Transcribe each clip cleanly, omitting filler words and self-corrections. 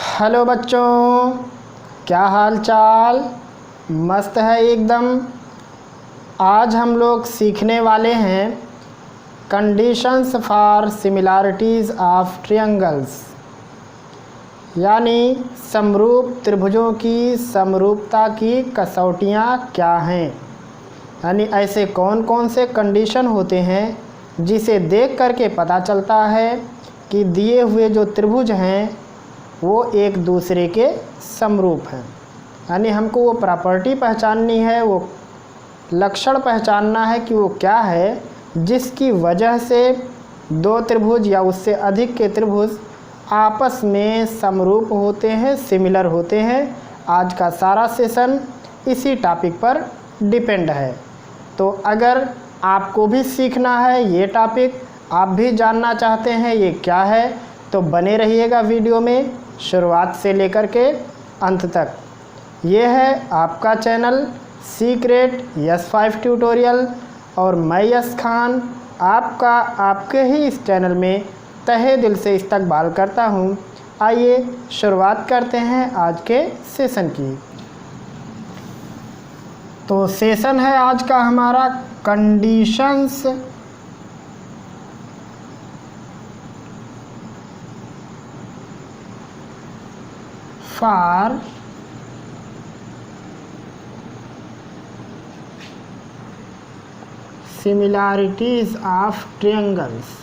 Hello बच्चों, क्या हाल चाल। मस्त है एकदम। आज हम लोग सीखने वाले हैं conditions for similarities of triangles, यानी समरूप त्रिभुजों की समरूपता की कसौटियाँ क्या हैं। यानी ऐसे कौन कौन से कंडीशन होते हैं जिसे देख करके पता चलता है कि दिए हुए जो त्रिभुज हैं वो एक दूसरे के समरूप हैं। यानी हमको वो प्रॉपर्टी पहचाननी है, वो लक्षण पहचानना है कि वो क्या है जिसकी वजह से दो त्रिभुज या उससे अधिक के त्रिभुज आपस में समरूप होते हैं, सिमिलर होते हैं। आज का सारा सेशन इसी टॉपिक पर डिपेंड है। तो अगर आपको भी सीखना है ये टॉपिक, आप भी जानना चाहते हैं ये क्या है, तो बने रहिएगा वीडियो में शुरुआत से लेकर के अंत तक। ये है आपका चैनल सीक्रेट यस5 ट्यूटोरियल और मैं यस खान आपका आपके ही इस चैनल में तहे दिल से इस्तकबाल करता हूँ। आइए शुरुआत करते हैं आज के सेशन की। तो सेशन है आज का हमारा conditions for similarities of triangles.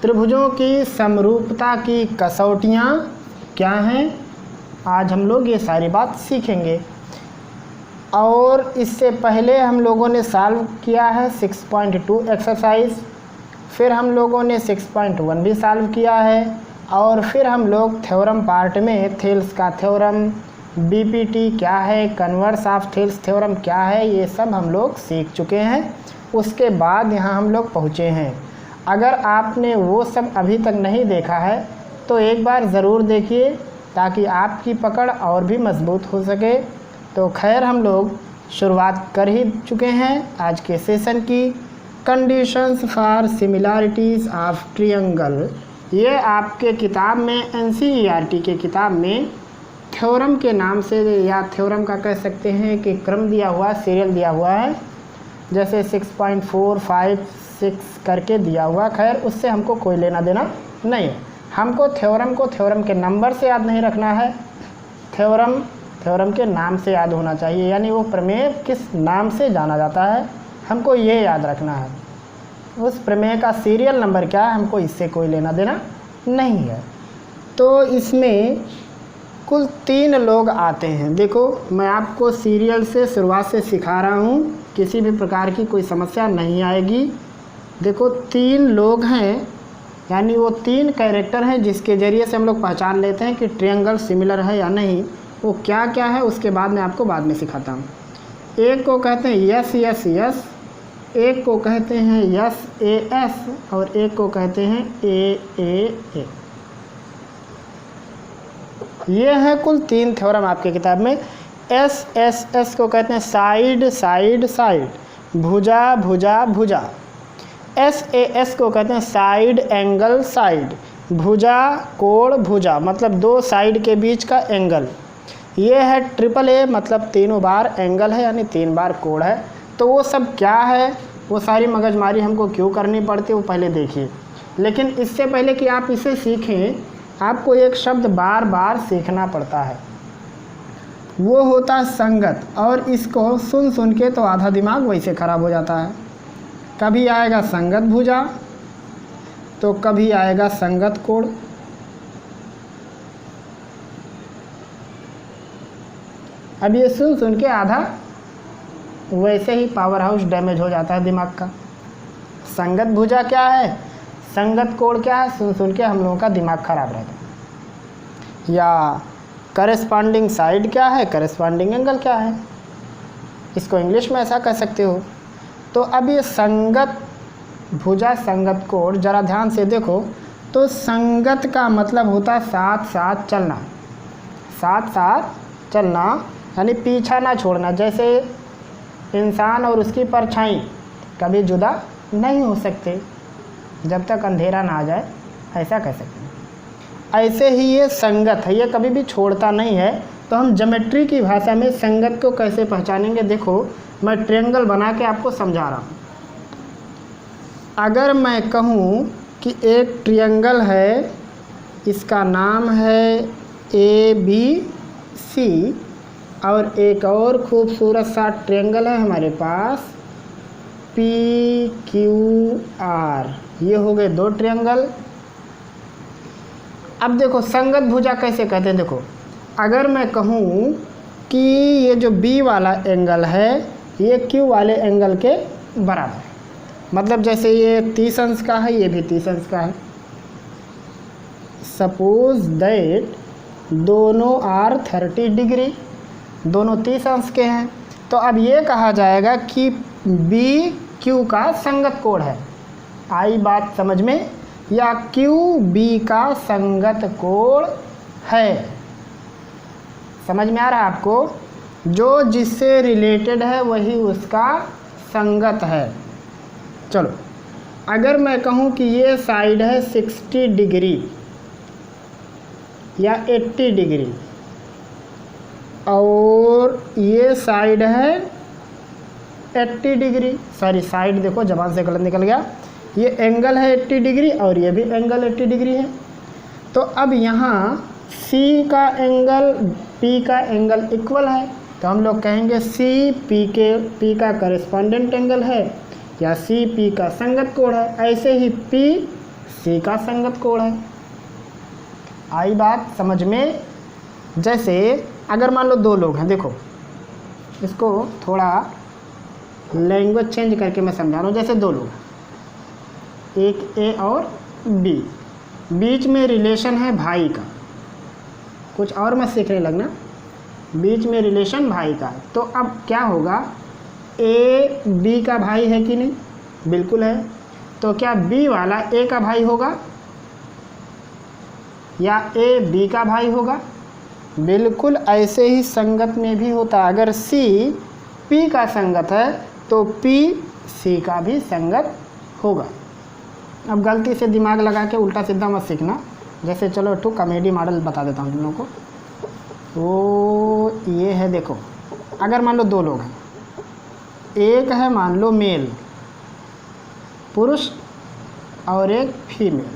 त्रिभुजों की समरूपता की कसौटियाँ क्या हैं, आज हम लोग ये सारी बात सीखेंगे। और इससे पहले हम लोगों ने सॉल्व किया है 6.2 एक्सरसाइज, फिर हम लोगों ने 6.1 भी सॉल्व किया है, और फिर हम लोग थ्योरम पार्ट में थेल्स का थ्योरम, बीपीटी क्या है, कन्वर्स ऑफ थेल्स थ्योरम क्या है, ये सब हम लोग सीख चुके हैं। उसके बाद यहाँ हम लोग पहुँचे हैं। अगर आपने वो सब अभी तक नहीं देखा है तो एक बार ज़रूर देखिए ताकि आपकी पकड़ और भी मजबूत हो सके। तो खैर हम लोग शुरुआत कर ही चुके हैं आज के सेशन की। Conditions for similarities of triangle, ये आपके किताब में एनसीईआरटी के किताब में थ्योरम के नाम से, या थ्योरम का कह सकते हैं कि क्रम दिया हुआ, सीरियल दिया हुआ है, जैसे 6.4, 5, 6 करके दिया हुआ। खैर उससे हमको कोई लेना देना नहीं है। हमको थ्योरम को थ्योरम के नंबर से याद नहीं रखना है, थ्योरम के नाम से याद होना चाहिए। यानी वो प्रमेय किस नाम से जाना जाता है हमको ये याद रखना है। उस प्रमेय का सीरियल नंबर क्या है हमको इससे कोई लेना देना नहीं है। तो इसमें कुल 3 लोग आते हैं। देखो मैं आपको सीरियल से शुरुआत से सिखा रहा हूँ, किसी भी प्रकार की कोई समस्या नहीं आएगी। देखो 3 लोग हैं, यानी वो 3 कैरेक्टर हैं जिसके ज़रिए से हम लोग पहचान लेते हैं कि ट्रायंगल सिमिलर है या नहीं। वो क्या क्या है उसके बाद मैं आपको बाद में सिखाता हूँ। एक को कहते हैं यस यस यस, एक को कहते हैं यस ए एस, और एक को कहते हैं ए। ये है कुल 3 थ्योरम आपके किताब में। एस एस एस को कहते हैं साइड साइड साइड, भुजा भुजा भुजा। एस ए एस को कहते हैं साइड एंगल साइड, भुजा कोण भुजा, मतलब 2 साइड के बीच का एंगल। ये है ट्रिपल ए, मतलब 3 बार एंगल है, यानी 3 बार कोण है। तो वो सब क्या है, वो सारी मगजमारी हमको क्यों करनी पड़ती है वो पहले देखिए। लेकिन इससे पहले कि आप इसे सीखें, आपको एक शब्द बार बार सीखना पड़ता है, वो होता है संगत। और इसको सुन सुन के तो आधा दिमाग वैसे ख़राब हो जाता है। कभी आएगा संगत भुजा तो कभी आएगा संगत कोण। अब ये सुन सुन के आधा वैसे ही पावर हाउस डैमेज हो जाता है दिमाग का। संगत भुजा क्या है, संगत कोण क्या है, सुन सुन के हम लोगों का दिमाग खराब रहता है। या करेस्पॉन्डिंग साइड क्या है, करेस्पॉन्डिंग एंगल क्या है, इसको इंग्लिश में ऐसा कह सकते हो। तो अब ये संगत भुजा संगत कोण ज़रा ध्यान से देखो। तो संगत का मतलब होता है साथ साथ चलना, साथ साथ चलना, यानी पीछा ना छोड़ना। जैसे इंसान और उसकी परछाई कभी जुदा नहीं हो सकते जब तक अंधेरा ना आ जाए। ऐसा कह सकते हैं। ऐसे ही ये संगत है, ये कभी भी छोड़ता नहीं है। तो हम ज्योमेट्री की भाषा में संगत को कैसे पहचानेंगे, देखो मैं ट्रायंगल बना के आपको समझा रहा हूँ। अगर मैं कहूँ कि एक ट्रायंगल है, इसका नाम है ABC, और एक और खूबसूरत सा ट्रायंगल है हमारे पास PQR, ये हो गए दो ट्रायंगल। अब देखो संगत भुजा कैसे कहते हैं, देखो अगर मैं कहूँ कि ये जो B वाला एंगल है ये Q वाले एंगल के बराबर है, मतलब जैसे ये 30 अंश का है, ये भी 30 अंश का है। सपोज दैट दोनों आर 30 डिग्री, दोनों 30 अंश के हैं। तो अब ये कहा जाएगा कि BQ का संगत कोण है। आई बात समझ में, या QB का संगत कोण है। समझ में आ रहा है आपको, जो जिससे रिलेटेड है वही उसका संगत है। चलो अगर मैं कहूँ कि ये साइड है 60 डिग्री या 80 डिग्री, और ये साइड है 80 डिग्री, सॉरी साइड देखो जबान से गलत निकल गया, ये एंगल है 80 डिग्री और ये भी एंगल 80 डिग्री है। तो अब यहाँ C का एंगल P का एंगल इक्वल है, तो हम लोग कहेंगे C P का करेस्पॉन्डेंट एंगल है, या C P का संगत कोण है। ऐसे ही P C का संगत कोण है। आई बात समझ में। जैसे अगर मान लो दो लोग हैं, देखो इसको थोड़ा लैंग्वेज चेंज करके मैं समझा रहा हूँ। जैसे दो लोग, एक A और B, बीच में रिलेशन है भाई का, कुछ और मत सीखने लगना, बीच में रिलेशन भाई का। तो अब क्या होगा, A B का भाई है कि नहीं, बिल्कुल है। तो क्या B वाला A का भाई होगा, या A B का भाई होगा, बिल्कुल ऐसे ही संगत में भी होता है। अगर C P का संगत है तो P C का भी संगत होगा। अब गलती से दिमाग लगा के उल्टा सीधा मत सीखना। जैसे चलो एक कॉमेडी मॉडल बता देता हूँ तुम लोगों को। वो ये है, देखो अगर मान लो दो लोग हैं, एक है मान लो मेल पुरुष और एक फीमेल,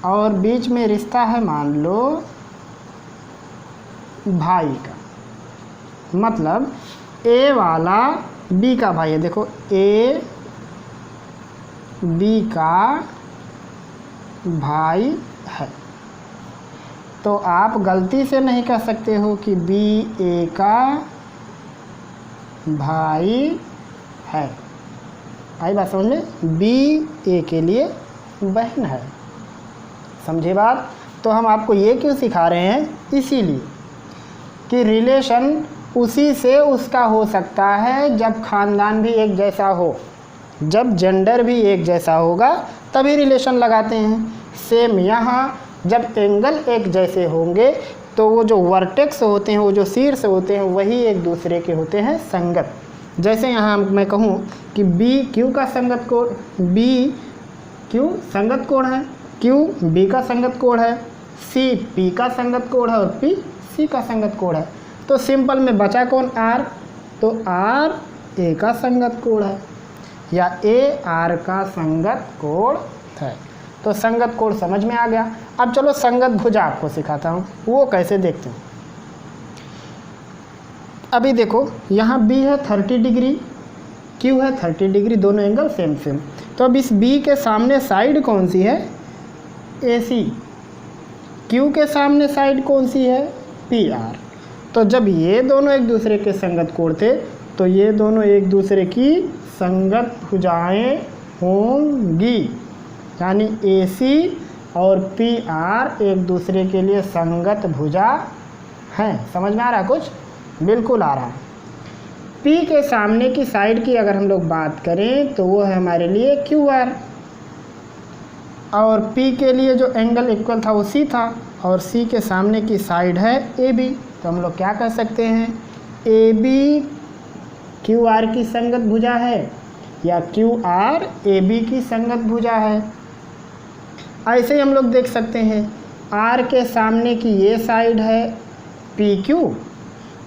और बीच में रिश्ता है मान लो भाई का, मतलब A वाला B का भाई है। देखो A B का भाई है, तो आप गलती से नहीं कह सकते हो कि B A का भाई है। आई बात समझ में, B A के लिए बहन है। समझे बात। तो हम आपको ये क्यों सिखा रहे हैं, इसीलिए कि रिलेशन उसी से उसका हो सकता है जब खानदान भी एक जैसा हो, जब जेंडर भी एक जैसा होगा तभी रिलेशन लगाते हैं। सेम यहाँ जब एंगल एक जैसे होंगे तो वो जो वर्टेक्स होते हैं, वो जो शीर्ष होते हैं, वही एक दूसरे के होते हैं संगत। जैसे यहाँ मैं कहूँ कि B Q का संगत कोण, B Q संगत कोण है, Q B का संगत कोण है, C P का संगत कोण है और P C का संगत कोण है। तो सिंपल में बचा कौन, R, तो R A का संगत कोण है, या A R का संगत कोण है। तो संगत कोण समझ में आ गया। अब चलो संगत भुजा आपको सिखाता हूँ, वो कैसे देखते हैं। अभी देखो यहाँ B है 30 डिग्री, Q है 30 डिग्री, दोनों एंगल सेम सेम। तो अब इस B के सामने साइड कौन सी है, AC। Q के सामने साइड कौन सी है, PR। तो जब ये दोनों एक दूसरे के संगत कोण थे तो ये दोनों एक दूसरे की संगत भुजाएं होंगी, यानी AC और PR एक दूसरे के लिए संगत भुजा हैं। समझ में आ रहा है कुछ, बिल्कुल आ रहा है। P के सामने की साइड की अगर हम लोग बात करें तो वो है हमारे लिए QR, और P के लिए जो एंगल इक्वल था वो C था, और C के सामने की साइड है AB। तो हम लोग क्या कह सकते हैं, AB QR की संगत भुजा है, या QR AB की संगत भुजा है। ऐसे ही हम लोग देख सकते हैं आर के सामने की ये साइड है पी क्यू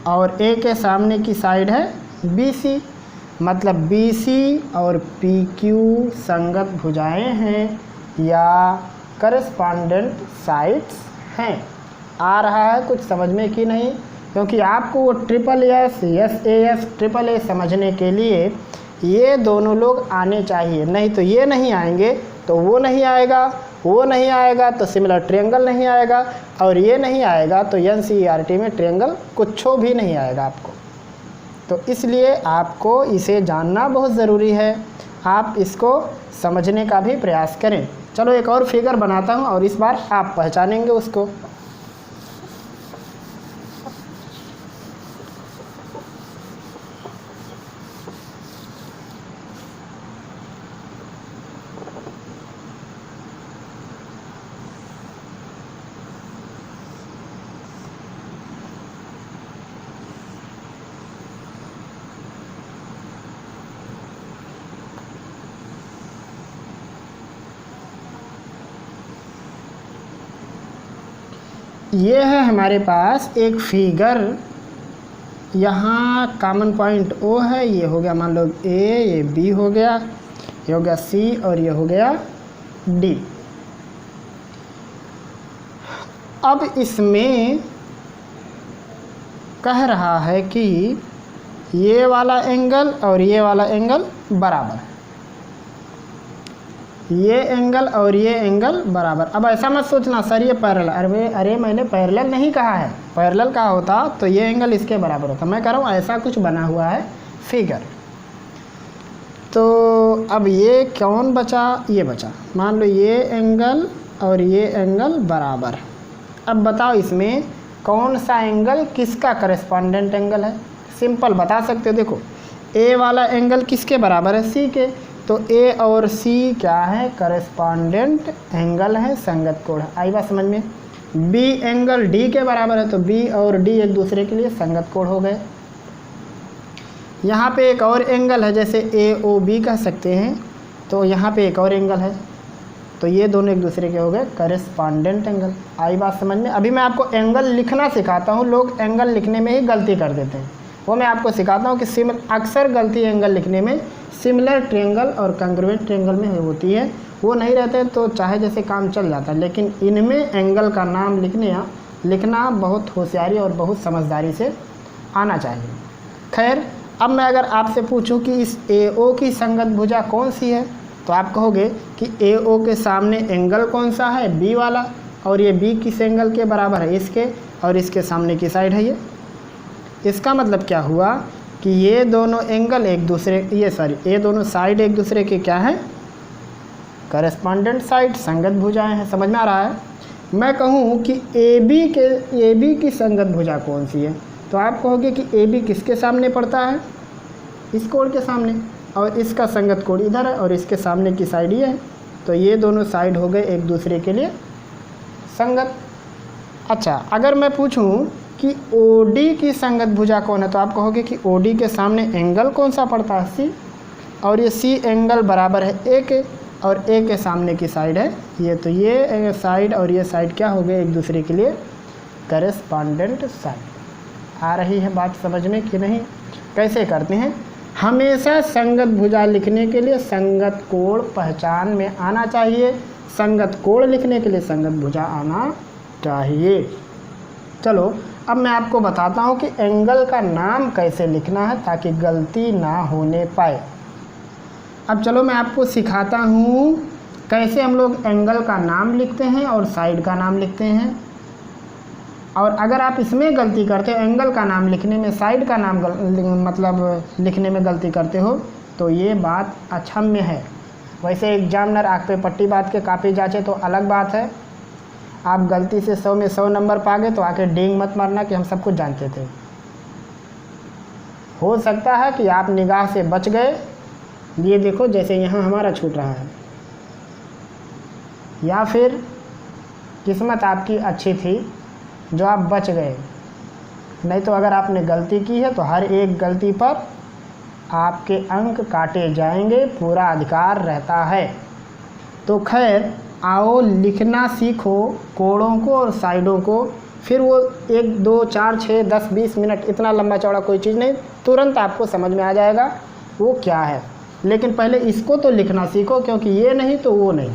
और ए के सामने की साइड है बी सी, मतलब बी सी और पी क्यू संगत भुजाएं हैं या करस्पॉन्डेंट साइड्स हैं। आ रहा है कुछ समझ में कि नहीं? क्योंकि आपको वो triple S S triple A समझने के लिए ये दोनों लोग आने चाहिए, नहीं तो ये नहीं आएंगे तो वो नहीं आएगा, वो नहीं आएगा तो सिमिलर ट्रायंगल नहीं आएगा, और ये नहीं आएगा तो एनसीईआरटी में ट्रायंगल कुछ भी नहीं आएगा आपको। तो इसलिए आपको इसे जानना बहुत ज़रूरी है, आप इसको समझने का भी प्रयास करें। चलो एक और फिगर बनाता हूँ और इस बार आप पहचानेंगे उसको। ये है हमारे पास एक फिगर, यहाँ कॉमन पॉइंट ओ है, ये हो गया मान लो ए, ये बी हो गया, ये हो गया सी और ये हो गया डी। अब इसमें कह रहा है कि ये वाला एंगल और ये वाला एंगल बराबर है, ये एंगल और ये एंगल बराबर। अब ऐसा मत सोचना सर ये पैरेलल, अरे मैंने पैरेलल नहीं कहा है, पैरेलल का होता तो ये एंगल इसके बराबर होता। मैं कह रहा हूँ ऐसा कुछ बना हुआ है फिगर। तो अब ये कौन बचा? ये बचा, मान लो ये एंगल और ये एंगल बराबर। अब बताओ इसमें कौन सा एंगल किसका करस्पॉन्डेंट एंगल है? सिंपल बता सकते हो, देखो ए वाला एंगल किसके बराबर है? सी के। तो ए और सी क्या है? करस्पॉन्डेंट एंगल है, संगत कोण है। आई बात समझ में? बी एंगल डी के बराबर है तो बी और डी एक दूसरे के लिए संगत कोण हो गए। यहाँ पे एक और एंगल है, जैसे ए ओ बी कह सकते हैं, तो यहाँ पे एक और एंगल है, तो ये दोनों एक दूसरे के हो गए करस्पॉन्डेंट एंगल। आई बात समझ में? अभी मैं आपको एंगल लिखना सिखाता हूँ, लोग एंगल लिखने में ही गलती कर देते हैं, वो मैं आपको सिखाता हूँ कि अक्सर गलती एंगल लिखने में सिमिलर ट्रायंगल और कंग्रुएंट ट्रायंगल में होती है, वो नहीं रहते तो चाहे जैसे काम चल जाता है, लेकिन इनमें एंगल का नाम लिखना बहुत होशियारी और बहुत समझदारी से आना चाहिए। खैर, अब मैं अगर आपसे पूछूं कि इस AO की संगत भुजा कौन सी है, तो आप कहोगे कि AO के सामने एंगल कौन सा है? B वाला, और ये B किस एंगल के बराबर है? इसके, और इसके सामने की साइड है ये। इसका मतलब क्या हुआ कि ये दोनों एंगल एक दूसरे, ये दोनों साइड एक दूसरे के क्या हैं? करस्पॉन्डेंट साइड, संगत भुजाएं हैं। समझ में आ रहा है? मैं कहूँ कि AB की संगत भुजा कौन सी है, तो आप कहोगे कि AB किसके सामने पड़ता है? इस कोण के सामने, और इसका संगत कोण इधर है और इसके सामने की साइड ये है, तो ये दोनों साइड हो गए एक दूसरे के लिए संगत। अच्छा, अगर मैं पूछूं कि OD की संगत भुजा कौन है, तो आप कहोगे कि OD के सामने एंगल कौन सा पड़ता है? C, और ये C एंगल बराबर है A के, और A के सामने की साइड है ये, तो ये साइड और ये साइड क्या हो गए एक दूसरे के लिए करस्पॉन्डेंट साइड। आ रही है बात समझ में कि नहीं? कैसे करते हैं? हमेशा संगत भुजा लिखने के लिए संगत कोण पहचान में आना चाहिए, संगत कोण लिखने के लिए संगत भुजा आना चाहिए। चलो अब मैं आपको बताता हूँ कि एंगल का नाम कैसे लिखना है ताकि गलती ना होने पाए। अब चलो मैं आपको सिखाता हूँ कैसे हम लोग एंगल का नाम लिखते हैं और साइड का नाम लिखते हैं। और अगर आप इसमें गलती करते हो, एंगल का नाम लिखने में साइड का नाम मतलब लिखने में गलती करते हो, तो ये बात अक्षम्य है। वैसे एग्जामिनर आँख पे पट्टी बात के कापी जांचे तो अलग बात है, आप गलती से 100 में 100 नंबर पा गए तो आके डींग मत मारना कि हम सब कुछ जानते थे। हो सकता है कि आप निगाह से बच गए, ये देखो जैसे यहाँ हमारा छूट रहा है, या फिर किस्मत आपकी अच्छी थी जो आप बच गए, नहीं तो अगर आपने गलती की है तो हर एक गलती पर आपके अंक काटे जाएंगे, पूरा अधिकार रहता है। तो खैर आओ लिखना सीखो कोणों को और साइडों को। फिर वो 1 2 4 6 10 20 मिनट इतना लंबा चौड़ा कोई चीज़ नहीं, तुरंत आपको समझ में आ जाएगा वो क्या है। लेकिन पहले इसको तो लिखना सीखो, क्योंकि ये नहीं तो वो नहीं।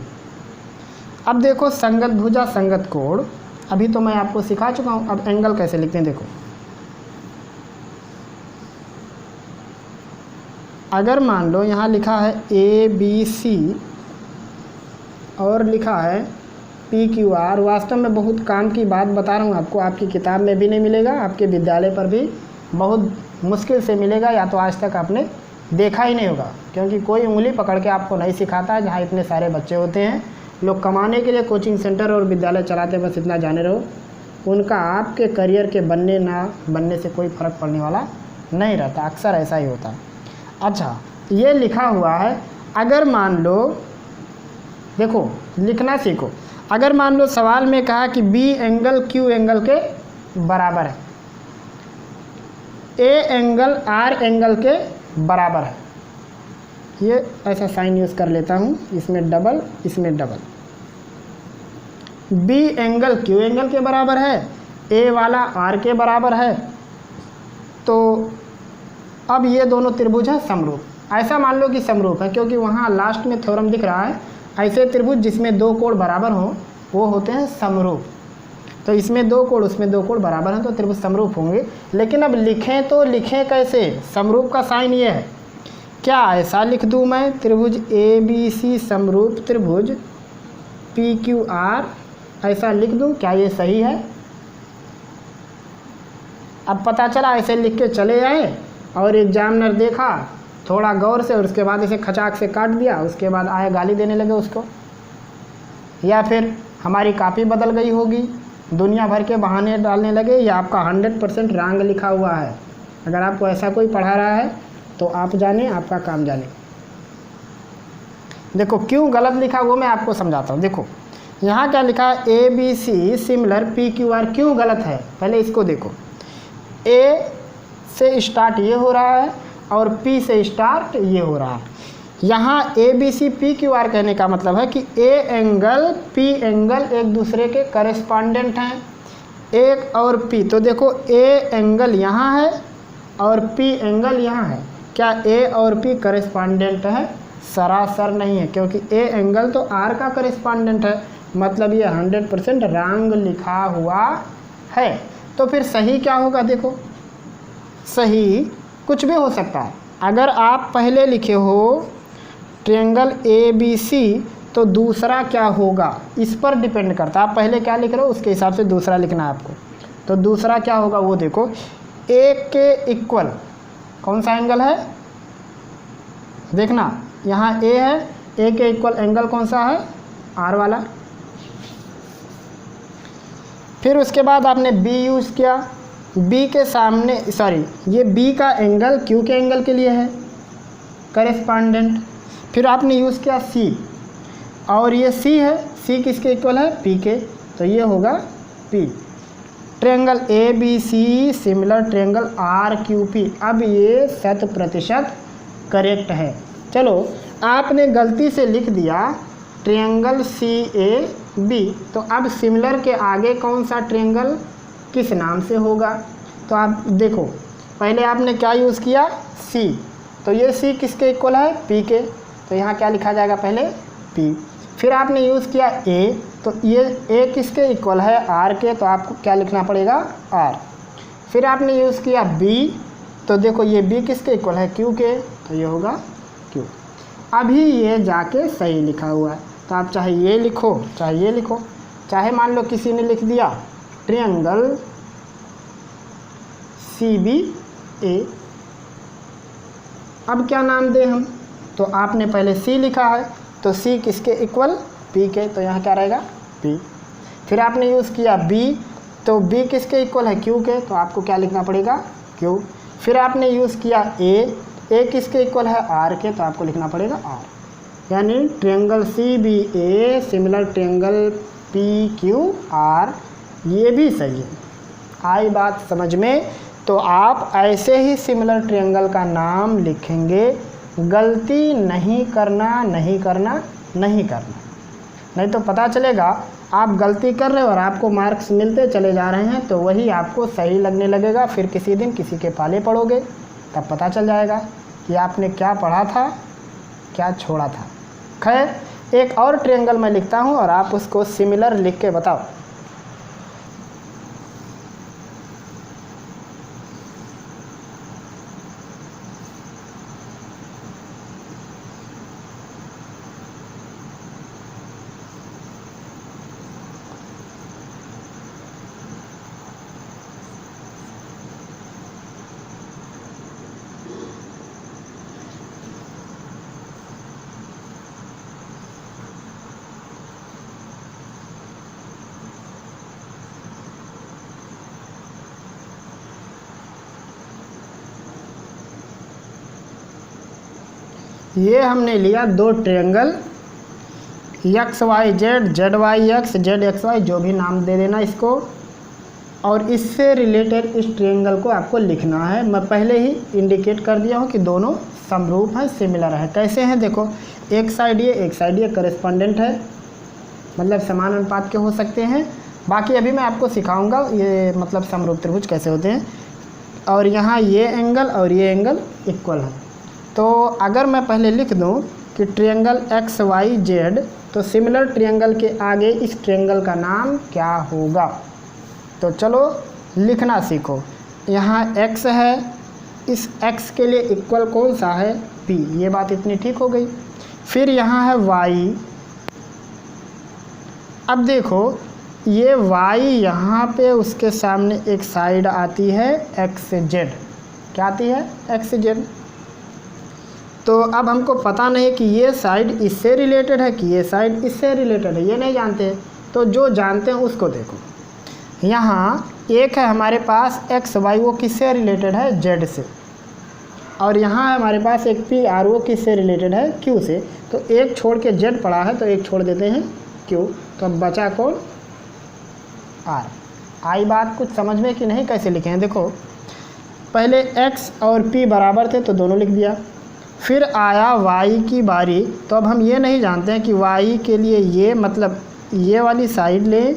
अब देखो संगत भुजा संगत कोण, अभी तो मैं आपको सिखा चुका हूँ। अब एंगल कैसे लिखते हैं देखो। अगर मान लो यहाँ लिखा है ABC और लिखा है PQR, वास्तव में बहुत काम की बात बता रहा हूँ आपको, आपकी किताब में भी नहीं मिलेगा, आपके विद्यालय पर भी बहुत मुश्किल से मिलेगा, या तो आज तक आपने देखा ही नहीं होगा, क्योंकि कोई उंगली पकड़ के आपको नहीं सिखाता है। जहाँ इतने सारे बच्चे होते हैं, लोग कमाने के लिए कोचिंग सेंटर और विद्यालय चलाते, बस इतना जाने रहो, उनका आपके करियर के बनने ना बनने से कोई फ़र्क पड़ने वाला नहीं रहता, अक्सर ऐसा ही होता है। अच्छा, ये लिखा हुआ है, अगर मान लो, देखो लिखना सीखो। अगर मान लो सवाल में कहा कि B एंगल Q एंगल के बराबर है, A एंगल R एंगल के बराबर है, ये ऐसा साइन यूज़ कर लेता हूँ, इसमें डबल इसमें double. B angle Q angle के बराबर है, A वाला R के बराबर है, तो अब ये दोनों त्रिभुज हैं समरूप। ऐसा मान लो कि समरूप है, क्योंकि वहाँ लास्ट में थ्योरम दिख रहा है, ऐसे त्रिभुज जिसमें 2 कोण बराबर हों वो होते हैं समरूप। तो इसमें 2 कोण उसमें 2 कोण बराबर हैं, तो त्रिभुज समरूप होंगे। लेकिन अब लिखें तो लिखें कैसे? समरूप का साइन ये है, क्या ऐसा लिख दूँ मैं, त्रिभुज ABC समरूप त्रिभुज PQR, ऐसा लिख दूँ, क्या ये सही है? अब पता चला ऐसे लिख के चले आए और एग्जामिनर देखा थोड़ा गौर से और उसके बाद इसे खचाक से काट दिया, उसके बाद आए गाली देने लगे उसको, या फिर हमारी कापी बदल गई होगी, दुनिया भर के बहाने डालने लगे, या आपका 100% रॉन्ग लिखा हुआ है। अगर आपको ऐसा कोई पढ़ा रहा है तो आप जाने, आपका काम जाने। देखो क्यों गलत लिखा वो मैं आपको समझाता हूँ। देखो यहाँ क्या लिखा है, ABC सिमिलर PQR, क्यों गलत है पहले इसको देखो। A से स्टार्ट ये हो रहा है और P से स्टार्ट ये हो रहा है। यहाँ ABC PQR कहने का मतलब है कि A एंगल P एंगल एक दूसरे के करेस्पॉन्डेंट हैं, एक और P। तो देखो A एंगल यहाँ है और P एंगल यहाँ है, क्या A और P करेस्पॉन्डेंट है? सरासर नहीं है, क्योंकि A एंगल तो R का करेस्पॉन्डेंट है, मतलब ये 100% रॉन्ग लिखा हुआ है। तो फिर सही क्या होगा? देखो सही कुछ भी हो सकता है। अगर आप पहले लिखे हो ट्रायंगल ABC, तो दूसरा क्या होगा इस पर डिपेंड करता है। आप पहले क्या लिख रहे हो उसके हिसाब से दूसरा लिखना है आपको। तो दूसरा क्या होगा वो देखो, A के इक्वल कौन सा एंगल है, देखना यहाँ A है, A के इक्वल एंगल कौन सा है, R वाला। फिर उसके बाद आपने B यूज़ किया, B के सामने सॉरी ये B का एंगल Q के एंगल के लिए है करेस्पॉन्डेंट। फिर आपने यूज़ किया C, और ये C है, C किसके इक्वल है, P के, तो ये होगा P। Triangle ABC similar triangle RQP, अब ये 100% करेक्ट है। चलो आपने गलती से लिख दिया ट्रायंगल CAB, तो अब सिमिलर के आगे कौन सा ट्रायंगल किस नाम से होगा? तो आप देखो पहले आपने क्या यूज़ किया, C, तो ये C किसके इक्वल है, P के, तो यहाँ क्या लिखा जाएगा पहले P। फिर आपने यूज़ किया A, तो ये A किसके इक्वल है, R के, तो आपको क्या लिखना पड़ेगा, R। फिर आपने यूज़ किया B, तो देखो ये B किसके इक्वल है, Q के, तो ये होगा Q। अभी ये जाके सही लिखा हुआ है, तो आप चाहे ये लिखो चाहे ये लिखो, चाहे मान लो किसी ने लिख दिया ट्रायंगल CBA, अब क्या नाम दें हम, तो आपने पहले C लिखा है, तो C किसके इक्वल, P के, तो यहाँ क्या रहेगा P। फिर आपने यूज़ किया B, तो B किसके इक्वल है, Q के, तो आपको क्या लिखना पड़ेगा, Q। फिर आपने यूज़ किया A किसके इक्वल है, R के, तो आपको लिखना पड़ेगा R। यानी triangle CBA similar triangle PQR, ये भी सही है। आई बात समझ में? तो आप ऐसे ही सिमिलर ट्रायंगल का नाम लिखेंगे, गलती नहीं करना नहीं करना नहीं करना। नहीं तो पता चलेगा आप गलती कर रहे हो और आपको मार्क्स मिलते चले जा रहे हैं, तो वही आपको सही लगने लगेगा। फिर किसी दिन किसी के पाले पड़ोगे, तब पता चल जाएगा कि आपने क्या पढ़ा था, क्या छोड़ा था। खैर, एक और ट्रायंगल मैं लिखता हूँ और आप उसको सिमिलर लिख के बताओ। ये हमने लिया दो triangle, X Y Z, Z Y X, Z X Y, जो भी नाम दे देना इसको, और इससे रिलेटेड इस ट्रायंगल को आपको लिखना है। मैं पहले ही इंडिकेट कर दिया हूँ कि दोनों समरूप हैं, सिमिलर है। कैसे हैं देखो, एक साइड ये, एक साइड ये, करेस्पॉन्डेंट है, मतलब समान अनुपात के हो सकते हैं। बाकी अभी मैं आपको सिखाऊंगा ये मतलब समरूप त्रिभुज कैसे होते हैं। और यहाँ ये एंगल और ये एंगल इक्वल है। तो अगर मैं पहले लिख दूँ कि ट्रायंगल एक्स वाई जेड, तो सिमिलर ट्रायंगल के आगे इस ट्रायंगल का नाम क्या होगा। तो चलो लिखना सीखो। यहाँ x है, इस x के लिए इक्वल कौन सा है, p, ये बात इतनी ठीक हो गई। फिर यहाँ है y, अब देखो ये y यहाँ पे उसके सामने एक साइड आती है xz, क्या आती है xz। तो अब हमको पता नहीं कि ये साइड इससे रिलेटेड है कि ये साइड इससे रिलेटेड है, ये नहीं जानते। तो जो जानते हैं उसको देखो। यहाँ एक है हमारे पास एक्स वाई, वो किससे रिलेटेड है, जेड से। और यहाँ है हमारे पास एक पी आर, वो किससे रिलेटेड है, क्यू से। तो एक छोड़ के जेड पड़ा है तो एक छोड़ देते हैं क्यू, तो अब बचा कौन, आर। आई बात कुछ समझ में कि नहीं, कैसे लिखे हैं देखो। पहले एक्स और पी बराबर थे तो दोनों लिख दिया। फिर आया वाई की बारी, तो अब हम ये नहीं जानते हैं कि वाई के लिए ये मतलब ये वाली साइड लें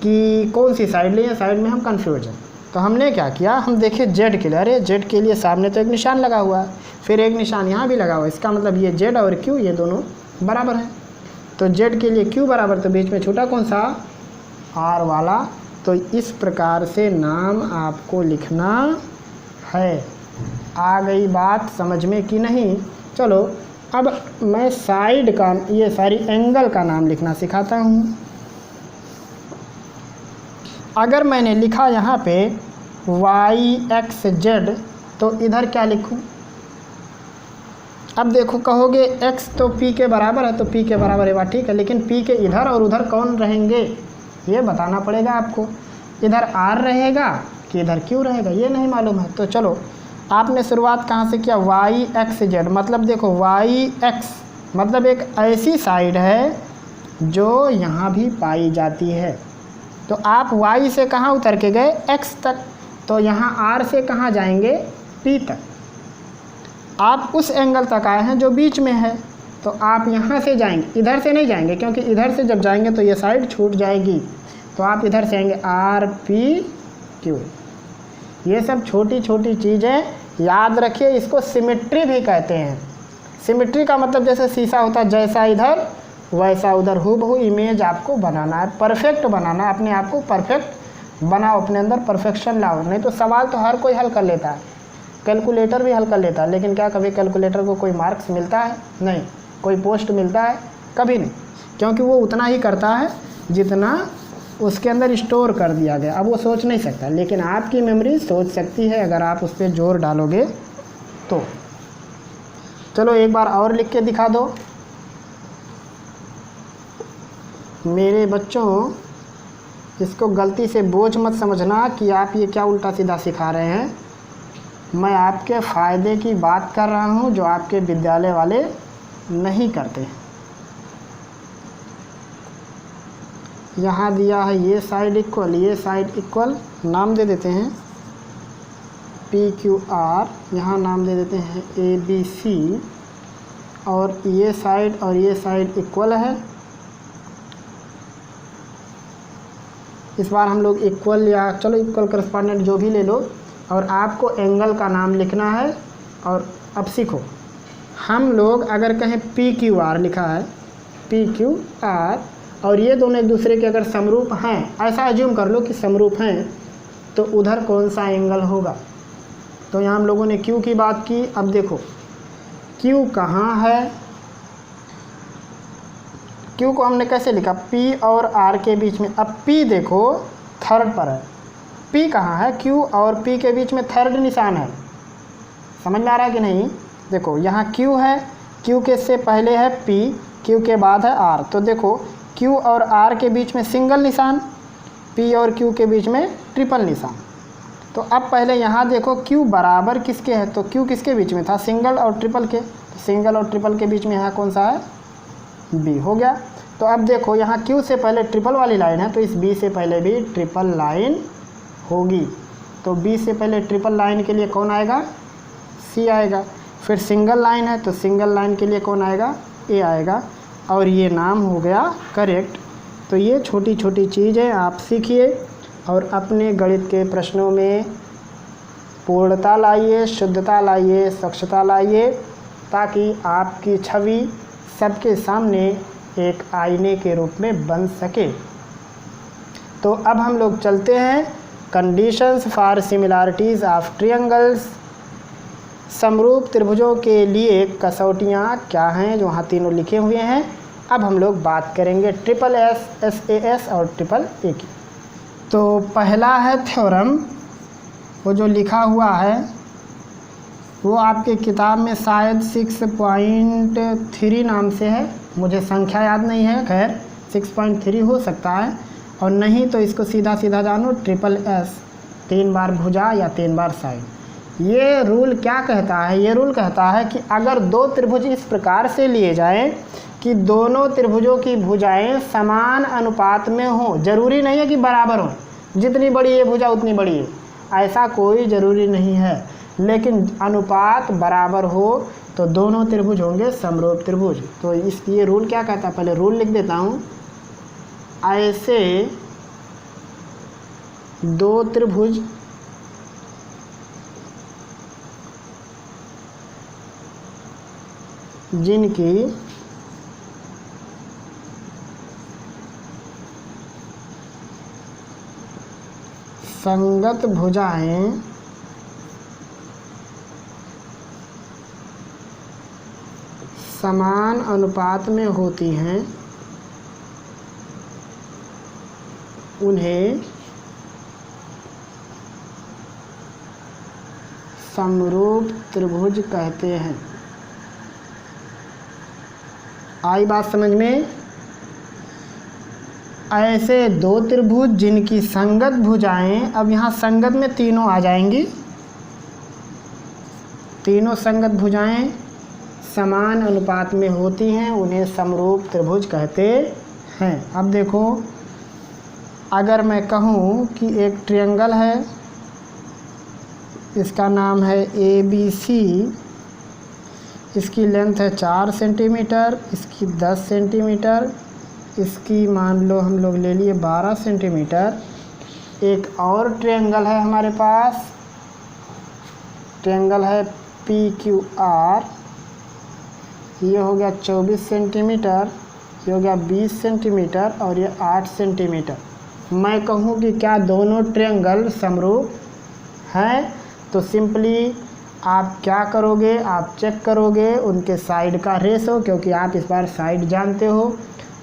कि कौन सी साइड लें, साइड में हम कंफ्यूज हैं। तो हमने क्या किया, हम देखे जेड के लिए, अरे जेड के लिए सामने तो एक निशान लगा हुआ है, फिर एक निशान यहाँ भी लगा हुआ है, इसका मतलब ये जेड और क्यू ये दोनों बराबर हैं। तो जेड के लिए क्यू बराबर, तो बीच में छोटा कौन सा, आर वाला। तो इस प्रकार से नाम आपको लिखना है। आ गई बात समझ में कि नहीं। चलो अब मैं साइड का, ये सारी एंगल का नाम लिखना सिखाता हूँ। अगर मैंने लिखा यहाँ पे वाई एक्स जेड, तो इधर क्या लिखूँ। अब देखो कहोगे x तो p के बराबर है, तो p के बराबर है, बात ठीक है, लेकिन p के इधर और उधर कौन रहेंगे ये बताना पड़ेगा आपको। इधर r रहेगा कि इधर q रहेगा, ये नहीं मालूम है। तो चलो आपने शुरुआत कहाँ से किया, वाई एक्स जेड, मतलब देखो वाई एक्स मतलब एक ऐसी साइड है जो यहाँ भी पाई जाती है। तो आप y से कहाँ उतर के गए, x तक, तो यहाँ r से कहाँ जाएंगे, p तक। आप उस एंगल तक आए हैं जो बीच में है, तो आप यहाँ से जाएंगे, इधर से नहीं जाएंगे, क्योंकि इधर से जब जाएंगे तो ये साइड छूट जाएगी। तो आप इधर से आएंगे आर पी क्यू। ये सब छोटी छोटी चीज़ें याद रखिए, इसको सिमेट्री भी कहते हैं। सिमेट्री का मतलब जैसे शीशा होता है, जैसा इधर वैसा उधर, हूबहू इमेज आपको बनाना है, परफेक्ट बनाना है, अपने आप को परफेक्ट बनाओ, अपने अंदर परफेक्शन लाओ। नहीं तो सवाल तो हर कोई हल कर लेता है, कैलकुलेटर भी हल कर लेता है, लेकिन क्या कभी कैलकुलेटर को कोई मार्क्स मिलता है, नहीं, कोई पोस्ट मिलता है, कभी नहीं, क्योंकि वो उतना ही करता है जितना उसके अंदर स्टोर कर दिया गया। अब वो सोच नहीं सकता, लेकिन आपकी मेमोरी सोच सकती है अगर आप उस पर जोर डालोगे तो। चलो एक बार और लिख के दिखा दो मेरे बच्चों। इसको गलती से बोझ मत समझना कि आप ये क्या उल्टा सीधा सिखा रहे हैं। मैं आपके फ़ायदे की बात कर रहा हूँ जो आपके विद्यालय वाले नहीं करते। यहाँ दिया है ये साइड इक्वल, ये साइड इक्वल, नाम दे देते हैं पी क्यू आर, यहाँ नाम दे देते हैं ए बी सी, और ये साइड इक्वल है, इस बार हम लोग इक्वल या चलो इक्वल करस्पॉन्डेंट जो भी ले लो, और आपको एंगल का नाम लिखना है। और अब सीखो, हम लोग अगर कहें PQR लिखा है, PQR, और ये दोनों एक दूसरे के अगर समरूप हैं, ऐसा एज्यूम कर लो कि समरूप हैं, तो उधर कौन सा एंगल होगा। तो यहाँ हम लोगों ने Q की बात की। अब देखो Q कहाँ है, Q को हमने कैसे लिखा, P और R के बीच में। अब P देखो थर्ड पर है, P कहाँ है, Q और P के बीच में थर्ड निशान है। समझ में आ रहा है कि नहीं। देखो यहाँ Q है, Q के से पहले है P, Q के बाद है R। तो देखो Q और R के बीच में सिंगल निशान, P और Q के बीच में ट्रिपल निशान। तो अब पहले यहाँ देखो Q बराबर किसके है, तो Q किसके बीच में था, सिंगल और ट्रिपल के। तो सिंगल और ट्रिपल के बीच में यहाँ कौन सा है, B हो गया। तो अब देखो यहाँ Q से पहले ट्रिपल वाली लाइन है, तो इस B से पहले भी ट्रिपल लाइन होगी। तो B से पहले ट्रिपल लाइन के लिए कौन आएगा, C आएगा। फिर सिंगल लाइन है, तो सिंगल लाइन के लिए कौन आएगा, A आएगा। और ये नाम हो गया करेक्ट। तो ये छोटी छोटी चीज़ें आप सीखिए और अपने गणित के प्रश्नों में पूर्णता लाइए, शुद्धता लाइए, स्वच्छता लाइए, ताकि आपकी छवि सबके सामने एक आईने के रूप में बन सके। तो अब हम लोग चलते हैं conditions for similarities of triangles. समरूप त्रिभुजों के लिए कसौटियाँ क्या हैं, जो वहाँ तीनों लिखे हुए हैं। अब हम लोग बात करेंगे SSS, SAS और AAA की। तो पहला है थ्योरम, वो जो लिखा हुआ है वो आपके किताब में शायद 6.3 नाम से है, मुझे संख्या याद नहीं है, खैर 6.3 हो सकता है। और नहीं तो इसको सीधा सीधा जानो SSS, 3 बार भुजा या 3 बार साइड। ये रूल क्या कहता है, ये रूल कहता है कि अगर दो त्रिभुज इस प्रकार से लिए जाएं कि दोनों त्रिभुजों की भुजाएं समान अनुपात में हो, जरूरी नहीं है कि बराबर हो, जितनी बड़ी ये भुजा उतनी बड़ी है, ऐसा कोई ज़रूरी नहीं है, लेकिन अनुपात बराबर हो तो दोनों त्रिभुज होंगे समरूप त्रिभुज। तो ये रूल क्या कहता है, पहले रूल लिख देता हूँ। ऐसे दो त्रिभुज जिनकी संगत भुजाएं समान अनुपात में होती हैं, उन्हें समरूप त्रिभुज कहते हैं। आई बात समझ में। ऐसे दो त्रिभुज जिनकी संगत भुजाएं, अब यहाँ संगत में तीनों आ जाएंगी, तीनों संगत भुजाएं समान अनुपात में होती हैं, उन्हें समरूप त्रिभुज कहते हैं। अब देखो, अगर मैं कहूँ कि एक ट्रायंगल है, इसका नाम है ABC, इसकी लेंथ है 4 सेंटीमीटर, इसकी 10 सेंटीमीटर, इसकी मान लो हम लोग ले लिए 12 सेंटीमीटर। एक और ट्रायंगल है हमारे पास, ट्रायंगल है PQR, ये हो गया 24 सेंटीमीटर, ये हो गया 20 सेंटीमीटर और ये 8 सेंटीमीटर। मैं कहूँ कि क्या दोनों ट्रायंगल समरूप हैं, तो सिंपली आप क्या करोगे, आप चेक करोगे उनके साइड का रेशो, क्योंकि आप इस बार साइड जानते हो।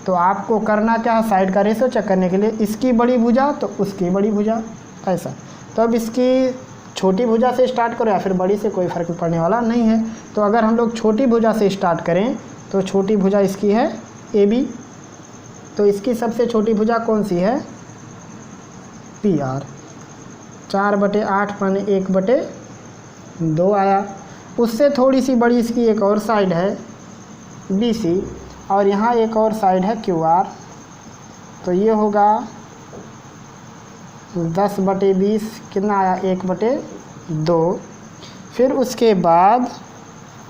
तो आपको करना क्या है, साइड का रेशो चेक करने के लिए इसकी बड़ी भुजा तो उसकी बड़ी भुजा, ऐसा। तो अब इसकी छोटी भुजा से स्टार्ट करो या फिर बड़ी से, कोई फ़र्क पड़ने वाला नहीं है। तो अगर हम लोग छोटी भुजा से स्टार्ट करें तो छोटी भुजा इसकी है AB, तो इसकी सबसे छोटी भुजा कौन सी है, PR। 4/8 माने 1/2 आया। उससे थोड़ी सी बड़ी इसकी एक और साइड है BC, और यहाँ एक और साइड है QR, तो ये होगा 10/20, कितना आया 1/2। फिर उसके बाद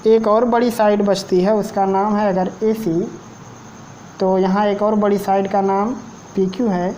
एक और बड़ी साइड बचती है, उसका नाम है अगर AC, तो यहाँ एक और बड़ी साइड का नाम PQ है,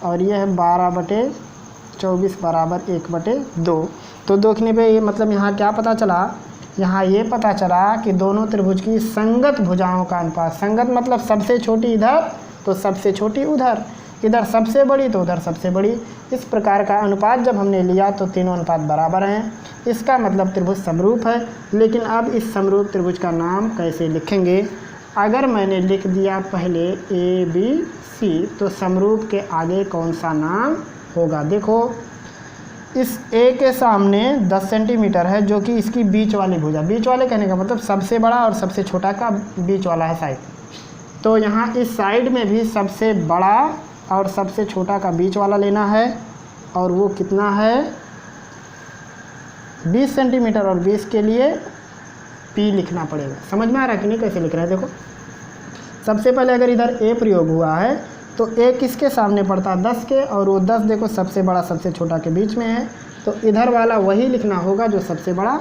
और ये है 12/24 बराबर 1/2। तो देखने पे ये मतलब यहाँ क्या पता चला, यहाँ ये पता चला कि दोनों त्रिभुज की संगत भुजाओं का अनुपात, संगत मतलब सबसे छोटी इधर तो सबसे छोटी उधर, इधर सबसे बड़ी तो उधर सबसे बड़ी, इस प्रकार का अनुपात जब हमने लिया तो तीनों अनुपात बराबर हैं। इसका मतलब त्रिभुज समरूप है। लेकिन अब इस समरूप त्रिभुज का नाम कैसे लिखेंगे? अगर मैंने लिख दिया पहले ABC तो समरूप के आगे कौन सा नाम होगा? देखो इस A के सामने 10 सेंटीमीटर है जो कि इसकी बीच वाली भुजा, बीच वाले कहने का मतलब सबसे बड़ा और सबसे छोटा का बीच वाला है साइड। तो यहाँ इस साइड में भी सबसे बड़ा और सबसे छोटा का बीच वाला लेना है, और वो कितना है 20 सेंटीमीटर, और 20 के लिए P लिखना पड़ेगा। समझ में आ रहा है कि नहीं कैसे लिख रहे हैं? देखो सबसे पहले अगर इधर A प्रयोग हुआ है तो A किसके सामने पड़ता है 10 के, और वो 10 देखो सबसे बड़ा सबसे छोटा के बीच में है, तो इधर वाला वही लिखना होगा जो सबसे बड़ा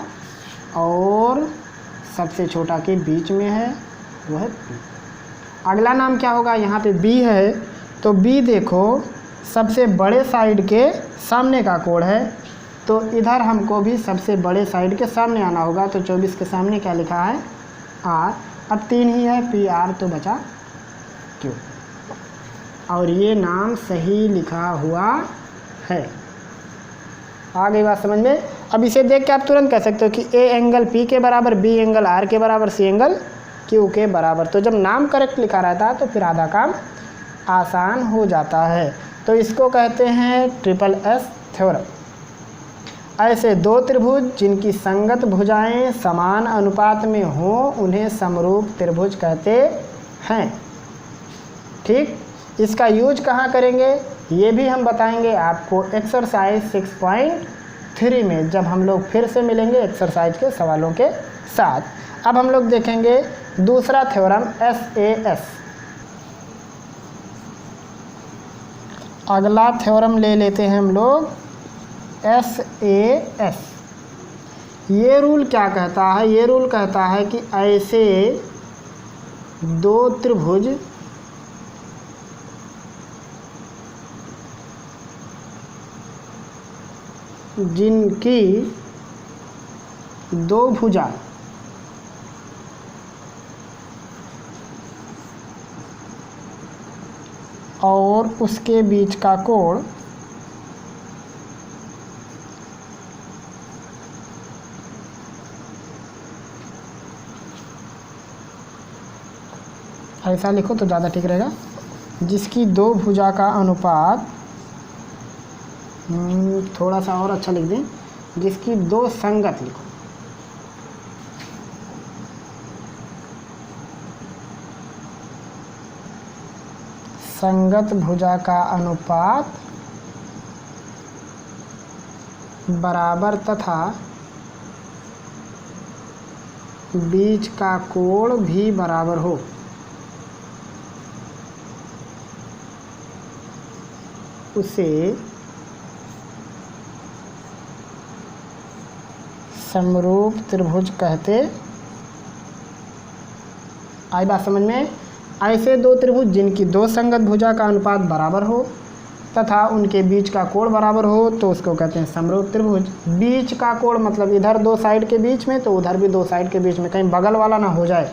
और सबसे छोटा के बीच में है, वो है P। अगला नाम क्या होगा? यहाँ पे B है, तो B देखो सबसे बड़े साइड के सामने का कोण है, तो इधर हमको भी सबसे बड़े साइड के सामने आना होगा। तो 24 के सामने क्या लिखा है R, अब 3 ही है PR, तो बचा Q, और ये नाम सही लिखा हुआ है। आ गई बात समझ में? अब इसे देख के आप तुरंत कह सकते हो कि A एंगल P के बराबर, B एंगल R के बराबर, C एंगल Q के बराबर। तो जब नाम करेक्ट लिखा रहता है तो फिर आधा काम आसान हो जाता है। तो इसको कहते हैं SSS थ्योरम। ऐसे दो त्रिभुज जिनकी संगत भुजाएं समान अनुपात में हों उन्हें समरूप त्रिभुज कहते हैं। ठीक, इसका यूज कहाँ करेंगे ये भी हम बताएंगे आपको एक्सरसाइज 6.3 में, जब हम लोग फिर से मिलेंगे एक्सरसाइज के सवालों के साथ। अब हम लोग देखेंगे दूसरा थ्योरम SAS। अगला थ्योरम ले लेते हैं हम लोग SAS। ये रूल क्या कहता है? ये रूल कहता है कि ऐसे दो त्रिभुज जिनकी दो भुजा और उसके बीच का कोण ऐसा लिखो तो ज़्यादा ठीक रहेगा, जिसकी दो भुजा का अनुपात, थोड़ा सा और अच्छा लिख दें, जिसकी दो संगत लिखो, संगत भुजा का अनुपात बराबर तथा बीच का कोण भी बराबर हो, उसे समरूप त्रिभुज कहते। आई बात समझ में? ऐसे दो त्रिभुज जिनकी दो संगत भुजा का अनुपात बराबर हो तथा उनके बीच का कोण बराबर हो तो उसको कहते हैं समरूप त्रिभुज। बीच का कोण मतलब इधर दो साइड के बीच में तो उधर भी दो साइड के बीच में, कहीं बगल वाला ना हो जाए।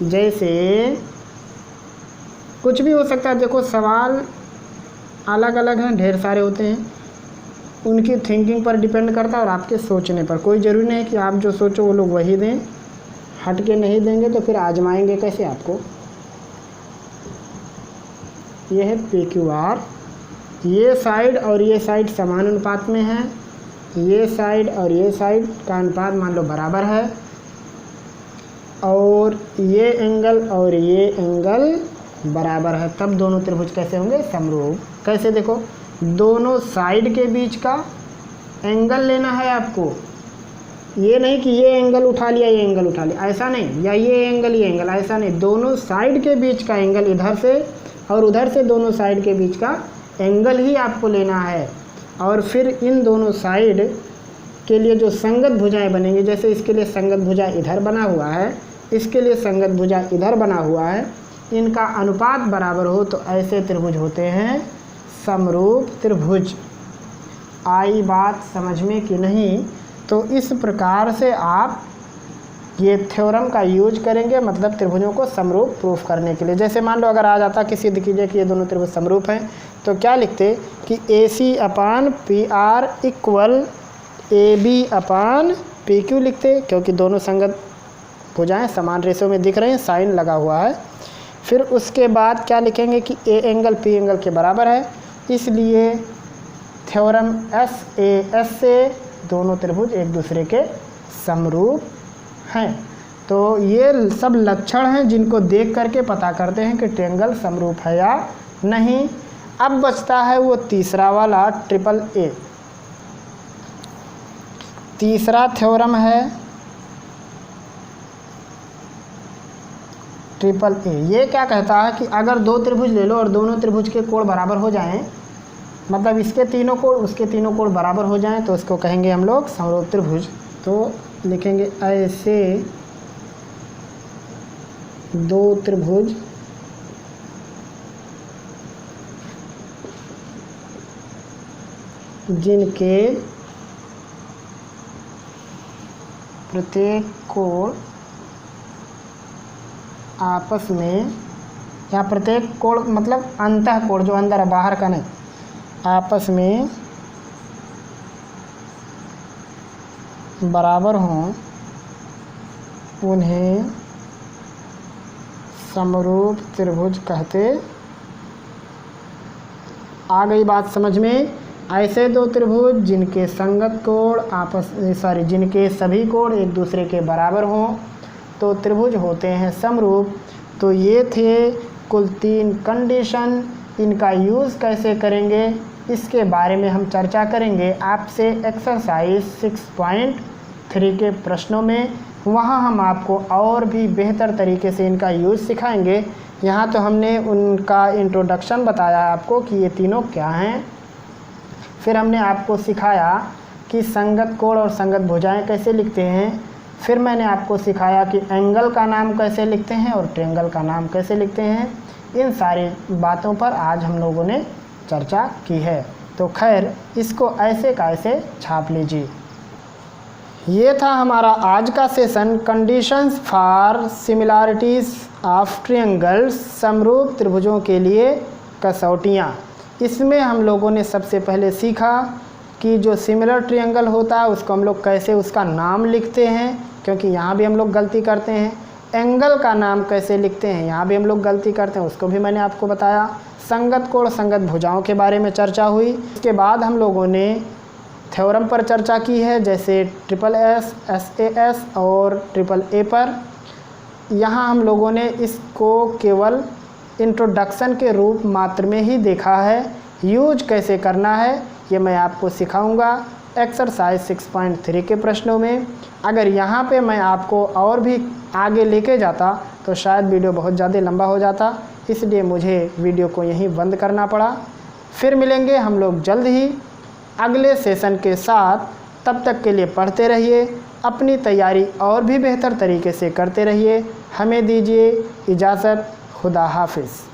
जैसे कुछ भी हो सकता है, देखो सवाल अलग अलग हैं, ढेर सारे होते हैं, उनकी थिंकिंग पर डिपेंड करता है और आपके सोचने पर। कोई ज़रूरी नहीं कि आप जो सोचो वो लोग वही दें, हट के नहीं देंगे तो फिर आजमाएंगे कैसे आपको। ये है PQR, ये साइड और ये साइड समान अनुपात में है, ये साइड और ये साइड का अनुपात मान लो बराबर है, और ये एंगल और ये एंगल बराबर है, तब दोनों त्रिभुज कैसे होंगे? समरूप। कैसे? देखो दोनों साइड के बीच का एंगल लेना है आपको, ये नहीं कि ये एंगल उठा लिया ये एंगल उठा लिया, ऐसा नहीं, या ये एंगल ये एंगल, ऐसा नहीं। दोनों साइड के बीच का एंगल इधर से और उधर से दोनों साइड के बीच का एंगल ही आपको लेना है, और फिर इन दोनों साइड के लिए जो संगत भुजाएं बनेंगी, जैसे इसके लिए संगत भुजा इधर बना हुआ है, इसके लिए संगत भुजा इधर बना हुआ है, इनका अनुपात बराबर हो तो ऐसे त्रिभुज होते हैं समरूप त्रिभुज। आई बात समझ में कि नहीं? तो इस प्रकार से आप ये थ्योरम का यूज करेंगे, मतलब त्रिभुजों को समरूप प्रूफ करने के लिए। जैसे मान लो अगर आ जाता कि सिद्ध कीजिए कि ये दोनों त्रिभुज समरूप हैं, तो क्या लिखते कि AC/PR इक्वल AB/PQ लिखते, क्योंकि दोनों संगत भुजाएं समान रेशो में दिख रहे हैं, साइन लगा हुआ है। फिर उसके बाद क्या लिखेंगे कि A एंगल P एंगल के बराबर है, इसलिए थ्योरम SAS से दोनों त्रिभुज एक दूसरे के समरूप हैं। तो ये सब लक्षण हैं जिनको देख करके पता करते हैं कि ट्रायंगल समरूप है या नहीं। अब बचता है वो तीसरा वाला AAA। तीसरा थ्योरम है AAA। ये क्या कहता है कि अगर दो त्रिभुज ले लो और दोनों त्रिभुज के कोण बराबर हो जाएं, मतलब इसके तीनों कोण उसके तीनों कोण बराबर हो जाएं, तो इसको कहेंगे हम लोग समरूप त्रिभुज। तो लिखेंगे ऐसे दो त्रिभुज जिनके प्रत्येक कोण आपस में, या प्रत्येक कोण मतलब अंतः कोण जो अंदर है बाहर का नहीं, आपस में बराबर हों, उन्हें समरूप त्रिभुज कहते। आ गई बात समझ में? ऐसे दो त्रिभुज जिनके संगत कोण जिनके सभी कोण एक दूसरे के बराबर हों तो त्रिभुज होते हैं समरूप। तो ये थे कुल 3 कंडीशन। इनका यूज़ कैसे करेंगे इसके बारे में हम चर्चा करेंगे आपसे एक्सरसाइज 6.3 के प्रश्नों में। वहाँ हम आपको और भी बेहतर तरीके से इनका यूज़ सिखाएंगे। यहाँ तो हमने उनका इंट्रोडक्शन बताया आपको कि ये तीनों क्या हैं, फिर हमने आपको सिखाया कि संगत कोण और संगत भुजाएं कैसे लिखते हैं, फिर मैंने आपको सिखाया कि एंगल का नाम कैसे लिखते हैं और ट्रायंगल का नाम कैसे लिखते हैं। इन सारी बातों पर आज हम लोगों ने चर्चा की है। तो खैर इसको ऐसे का ऐसे छाप लीजिए। ये था हमारा आज का session, conditions for similarities of triangles, समरूप त्रिभुजों के लिए कसौटियाँ। इसमें हम लोगों ने सबसे पहले सीखा कि जो सिमिलर ट्रायंगल होता है उसको हम लोग कैसे उसका नाम लिखते हैं, क्योंकि यहाँ भी हम लोग गलती करते हैं। एंगल का नाम कैसे लिखते हैं, यहाँ भी हम लोग गलती करते हैं, उसको भी मैंने आपको बताया। संगत कोण संगत भुजाओं के बारे में चर्चा हुई। इसके बाद हम लोगों ने थ्योरम पर चर्चा की है, जैसे SSS, SAS और AAA पर। यहाँ हम लोगों ने इसको केवल इंट्रोडक्शन के रूप मात्र में ही देखा है। यूज कैसे करना है ये मैं आपको सिखाऊंगा एक्सरसाइज 6.3 के प्रश्नों में। अगर यहाँ पे मैं आपको और भी आगे लेके जाता तो शायद वीडियो बहुत ज़्यादा लंबा हो जाता, इसलिए मुझे वीडियो को यहीं बंद करना पड़ा। फिर मिलेंगे हम लोग जल्द ही अगले सेशन के साथ। तब तक के लिए पढ़ते रहिए, अपनी तैयारी और भी बेहतर तरीके से करते रहिए। हमें दीजिए इजाज़त। खुदा हाफिज़।